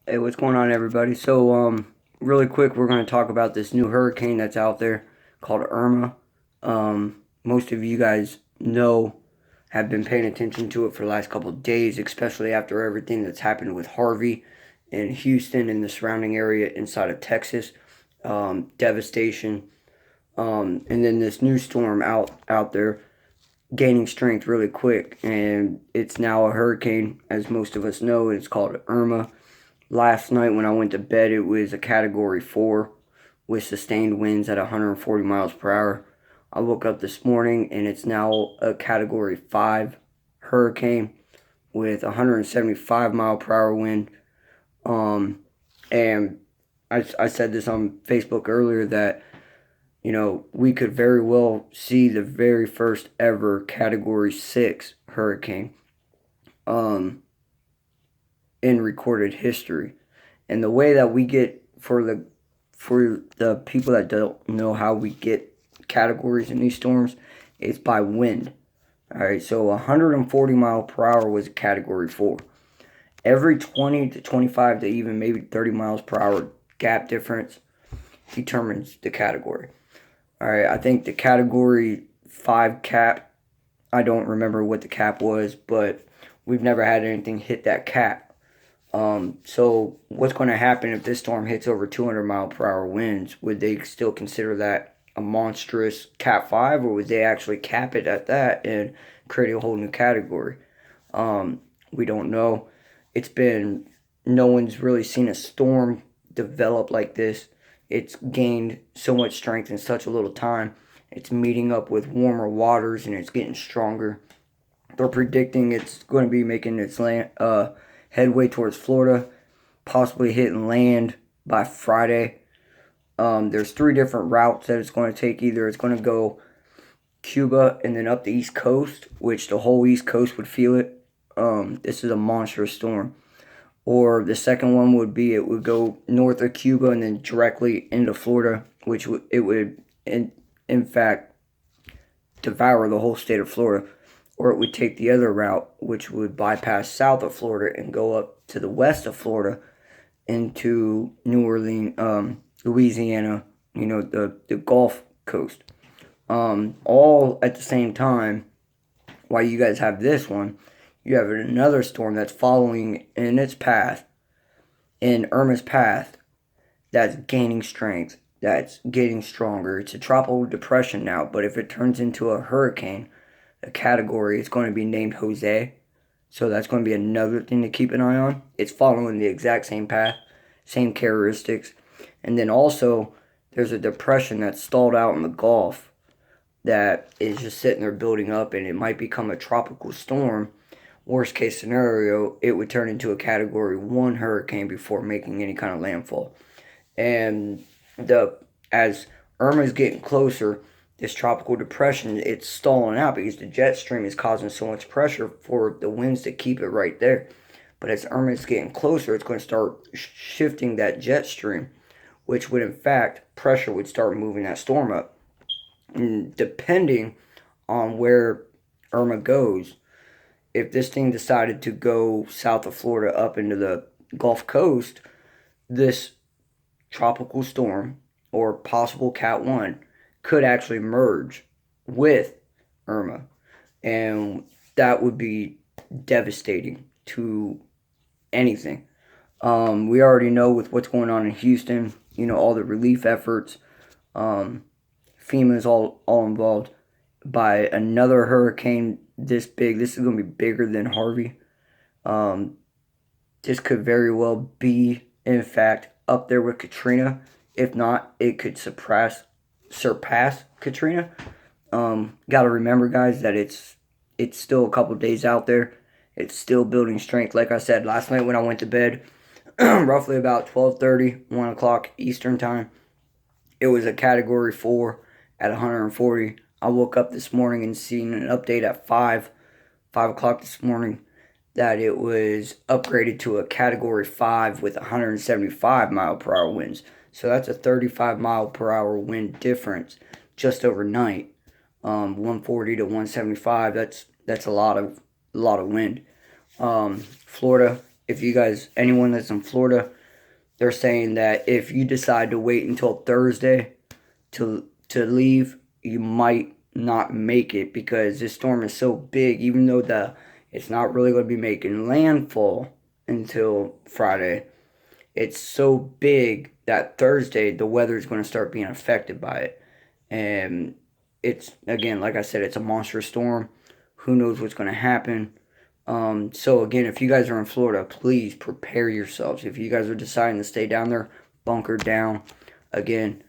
Hey, what's going on, everybody? Really quick, we're going to talk about this new hurricane that's out there called Irma. Most of you guys know, have been paying attention to it for the last couple of days, especially after everything that's happened with Harvey in Houston and the surrounding area inside of Texas. Devastation. And then this new storm out there gaining strength really quick, and it's now a hurricane, as most of us know. It's called Irma. Last night when I went to bed, it was a Category 4 with sustained winds at 140 miles per hour. I woke up this morning and it's now a Category 5 hurricane with 175 mile per hour wind. Um, and I said this on Facebook earlier that, we could very well see the very first ever Category 6 hurricane. Um, in recorded history. And the way that we get for the people that don't know how we get categories in these storms, it's by wind. All right, so 140 mile per hour was a Category 4. Every 20 to 25 to even maybe 30 miles per hour gap difference determines the category. All right, I think the Category 5 cap, I don't remember what the cap was, but we've never had anything hit that cap. So what's going to happen if this storm hits over 200 mile per hour winds? Would they still consider that a monstrous Cat 5, or would they actually cap it at that and create a whole new category? We don't know. No one's really seen a storm develop like this. It's gained so much strength in such a little time. It's meeting up with warmer waters and it's getting stronger. They're predicting it's going to be making its headway towards Florida, possibly hitting land by Friday. There's three different routes that it's going to take. Either it's going to go Cuba and then up the East Coast, which the whole East Coast would feel it. This is a monstrous storm. Or the second one would be it would go north of Cuba and then directly into Florida, which it would in fact devour the whole state of Florida. Or it would take the other route, which would bypass south of Florida and go up to the west of Florida into New Orleans, Louisiana, the Gulf Coast. All at the same time, while you guys have this one, you have another storm that's following in its path, in Irma's path, that's gaining strength, that's getting stronger. It's a tropical depression now, but if it turns into a hurricane, a category, it's going to be named Jose. So that's going to be another thing to keep an eye on. It's following the exact same path, same characteristics. And then also, there's a depression that's stalled out in the Gulf that is just sitting there building up, and it might become a tropical storm. Worst case scenario, it would turn into a Category 1 hurricane before making any kind of landfall. And as Irma's getting closer, this tropical depression, it's stalling out because the jet stream is causing so much pressure for the winds to keep it right there. But as Irma is getting closer, it's going to start shifting that jet stream, which would, in fact, pressure would start moving that storm up. And depending on where Irma goes, if this thing decided to go south of Florida up into the Gulf Coast, this tropical storm or possible Cat 1 could actually merge with Irma. And that would be devastating to anything. We already know with what's going on in Houston, all the relief efforts. FEMA is all involved. By another hurricane this big, this is going to be bigger than Harvey. This could very well be, in fact, up there with Katrina. If not, it could surpass Katrina. Got to remember, guys, that it's still a couple days out there. It's still building strength. Like I said, last night when I went to bed, roughly about 12:30, 1 o'clock Eastern time, it was a Category 4 at 140. I woke up this morning and seen an update at 5 o'clock this morning that it was upgraded to a Category 5 with 175 mile per hour winds. So that's a 35 mile per hour wind difference just overnight. 140 to 175. That's a lot of wind. Florida. If you guys, anyone that's in Florida, they're saying that if you decide to wait until Thursday to leave, you might not make it because this storm is so big. Even though it's not really going to be making landfall until Friday, it's so big that Thursday the weather is going to start being affected by it. And it's, again, like I said, it's a monstrous storm. Who knows what's going to happen? So again, if you guys are in Florida, please prepare yourselves. If you guys are deciding to stay down there, bunker down. Again,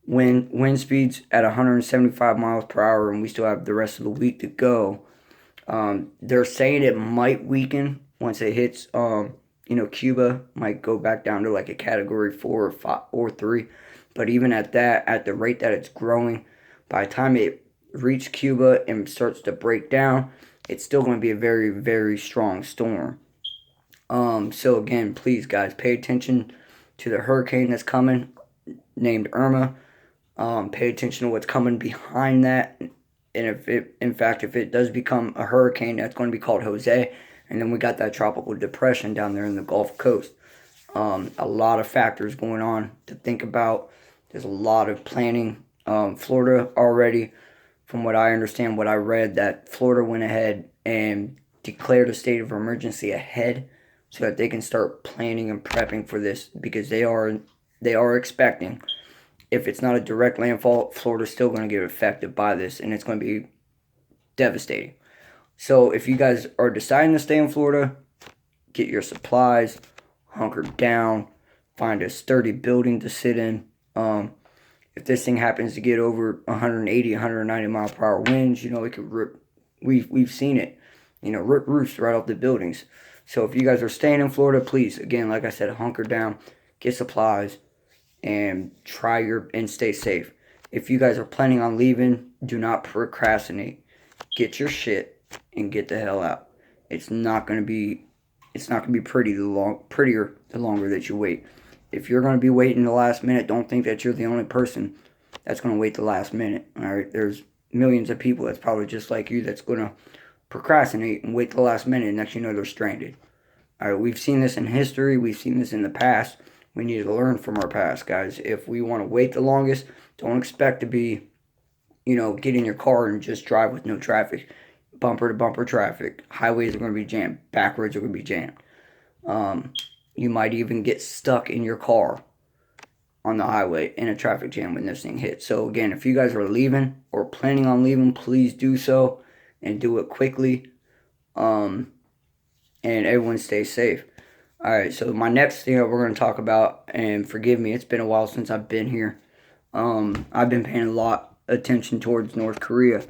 wind speeds at 175 miles per hour, and we still have the rest of the week to go. They're saying it might weaken once it hits. Cuba might go back down to like a category 4 or 5 or 3. But even at that, at the rate that it's growing, by the time it reaches Cuba and starts to break down, it's still going to be a very, very strong storm. So again, please guys, pay attention to the hurricane that's coming, named Irma. Pay attention to what's coming behind that. And if it does become a hurricane, that's going to be called Jose. And then we got that tropical depression down there in the Gulf Coast. A lot of factors going on to think about. There's a lot of planning. Florida already, from what I understand, what I read, that Florida went ahead and declared a state of emergency ahead so that they can start planning and prepping for this, because they are expecting, if it's not a direct landfall, Florida's still going to get affected by this, and it's going to be devastating. So if you guys are deciding to stay in Florida, get your supplies, hunker down, find a sturdy building to sit in. If this thing happens to get over 180, 190 mile per hour winds, it could rip. We've seen it, rip roofs right off the buildings. So if you guys are staying in Florida, please, again, like I said, hunker down, get supplies, and and stay safe. If you guys are planning on leaving, do not procrastinate. Get your shit and get the hell out. It's not gonna be prettier the longer that you wait. If you're gonna be waiting the last minute, don't think that you're the only person that's gonna wait the last minute. Alright, there's millions of people that's probably just like you that's gonna procrastinate and wait the last minute, and next you know they're stranded. Alright, we've seen this in history, we've seen this in the past. We need to learn from our past, guys. If we want to wait the longest, don't expect to be, get in your car and just drive with no traffic. Bumper to bumper traffic. Highways are going to be jammed. Back roads are going to be jammed. You might even get stuck in your car on the highway in a traffic jam when this thing hits. So again, if you guys are leaving or planning on leaving, please do so and do it quickly. And everyone stay safe. Alright, so my next thing that we're going to talk about, and forgive me, it's been a while since I've been here. I've been paying a lot of attention towards North Korea,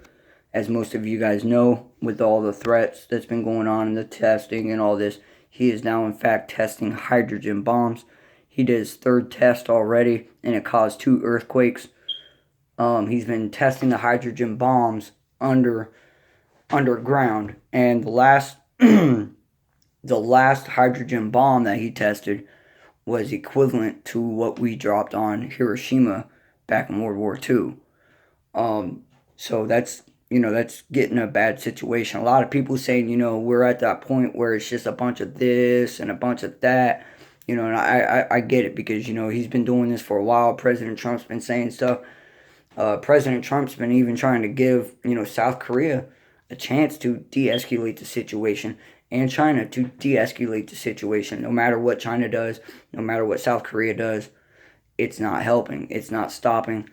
as most of you guys know, with all the threats that's been going on and the testing and all this. He is now, in fact, testing hydrogen bombs. He did his 3rd test already, and it caused 2 earthquakes. He's been testing the hydrogen bombs underground, and the last hydrogen bomb that he tested was equivalent to what we dropped on Hiroshima back in World War II. So that's getting a bad situation. A lot of people saying, we're at that point where it's just a bunch of this and a bunch of that. And I get it, because, he's been doing this for a while. President Trump's been saying stuff. President Trump's been even trying to give, South Korea a chance to de-escalate the situation, and China to de-escalate the situation. No matter what China does, no matter what South Korea does, it's not helping. It's not stopping.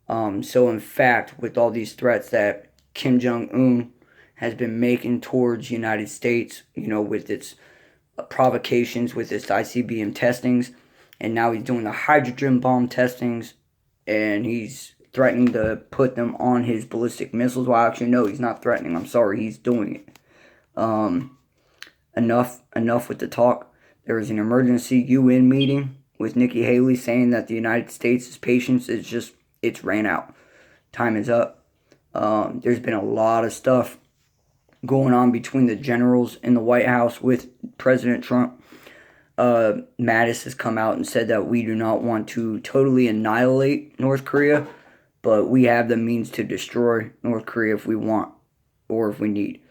So in fact, with all these threats that Kim Jong-un has been making towards the United States, with its provocations, with its ICBM testings, and now he's doing the hydrogen bomb testings, and he's threatening to put them on his ballistic missiles. Well, actually, no, he's not threatening. I'm sorry, he's doing it. Enough with the talk. There was an emergency UN meeting with Nikki Haley saying that the United States' patience it's ran out. Time is up. There's been a lot of stuff going on between the generals in the White House with President Trump. Mattis has come out and said that we do not want to totally annihilate North Korea, but we have the means to destroy North Korea if we want or if we need.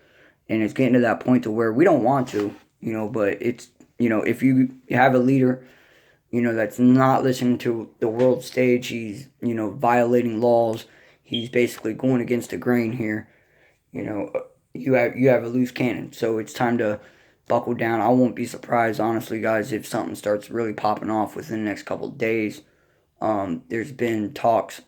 And it's getting to that point to where we don't want to, but it's, if you have a leader that's not listening to the world stage. He's, violating laws. He's basically going against the grain here. You have a loose cannon, so it's time to buckle down. I won't be surprised, honestly, guys, if something starts really popping off within the next couple of days. There's been talks,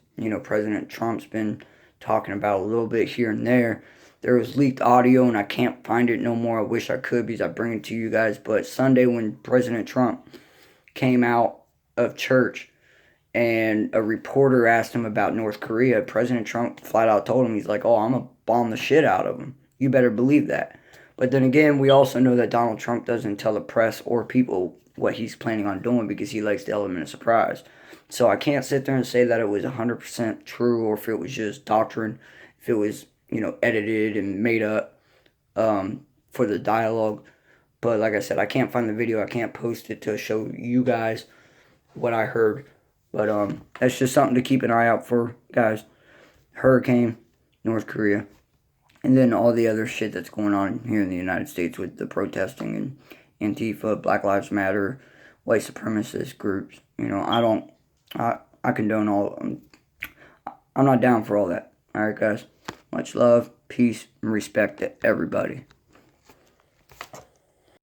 President Trump's been talking about a little bit here and there. There was leaked audio, and I can't find it no more. I wish I could because I bring it to you guys. But Sunday, when President Trump came out of church and a reporter asked him about North Korea, President Trump flat out told him, he's like, oh, I'm going to bomb the shit out of them. You better believe that. But then again, we also know that Donald Trump doesn't tell the press or people what he's planning on doing because he likes the element of surprise. So I can't sit there and say that it was 100% true or if it was just doctrine, if it was, edited and made up for the dialogue. But like I said, I can't find the video. I can't post it to show you guys what I heard. But that's just something to keep an eye out for, guys. Hurricane, North Korea, and then all the other shit that's going on here in the United States with the protesting and Antifa, Black Lives Matter, white supremacist groups. I condone all. I'm not down for all that. All right, guys. Much love, peace, and respect to everybody.